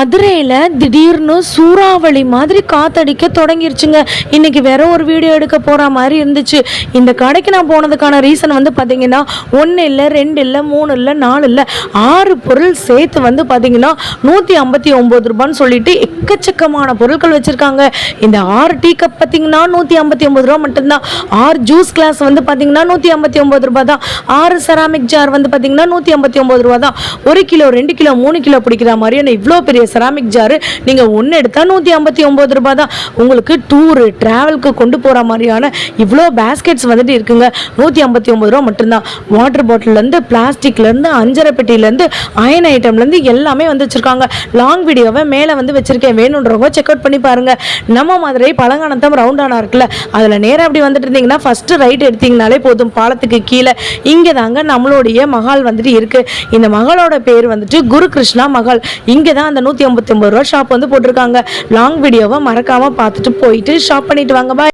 மதுரையில் திடீர்னு சூறாவளி மாதிரி காத்தடிக்க தொடங்கிருச்சுங்க. இன்னைக்கு வேற ஒரு வீடியோ எடுக்க போகிற மாதிரி இருந்துச்சு. இந்த கடைக்கு நான் போனதுக்கான ரீசன் வந்து பார்த்தீங்கன்னா 1 இல்லை 2 இல்லை 3 இல்லை 4 இல்லை 6 பொருள் சேர்த்து வந்து பார்த்தீங்கன்னா 159 ரூபான்னு சொல்லிட்டு எக்கச்சக்கமான பொருட்கள் வச்சுருக்காங்க. இந்த 6 டீ கப் பார்த்தீங்கன்னா 159 ரூபா மட்டும்தான். 6 ஜூஸ் கிளாஸ் வந்து பார்த்தீங்கன்னா 159 ரூபா தான். 6 செராமிக் ஜார் வந்து பார்த்தீங்கன்னா 159 ரூபா தான். 1 கிலோ 2 கிலோ 3 கிலோ பிடிக்கிற மாதிரியான இவ்வளோ பெரிய செராமிக் ஜாரு நீங்கள் ஒன்று எடுத்தால் 159 ரூபா தான். உங்களுக்கு டூரு ட்ராவலுக்கு கொண்டு போகிற மாதிரியான இவ்வளோ பேஸ்கெட்ஸ் வந்துட்டு இருக்குங்க. 159 ரூபா மட்டும்தான். வாட்டர் பாட்டிலேருந்து பிளாஸ்டிக்லேருந்து அஞ்சரை பெட்டிலேருந்து அயன் ஐட்டம்லேருந்து எல்லாமே வந்து வச்சுருக்காங்க. லாங் வீடியோவை மேலே வந்து வச்சுருக்கேன், வேணுன்றவங்க செக் அவுட் பண்ணி பாருங்கள். நம்ம மதுரை பழங்கானத்தம் ரவுண்டானா இருக்குல்ல, அதில் நேராக அப்படி வந்துட்டு இருந்தீங்கன்னா ஃபஸ்ட்டு ரைட் எடுத்தீங்கனாலே போதும். பாலத்துக்கு கீழே இங்கே தாங்க நம்மளுடைய மஹால் வந்துட்டு இருக்குது. இந்த மஹாலோட பேர் வந்துட்டு குரு கிருஷ்ணா மஹால். இங்கே தான் அந்த 159 ரூபா ஷாப் வந்து போட்டிருக்காங்க. லாங் வீடியோவை மறக்காமல் பார்த்துட்டு போயிட்டு ஷாப் பண்ணிட்டு வாங்க. பாய்.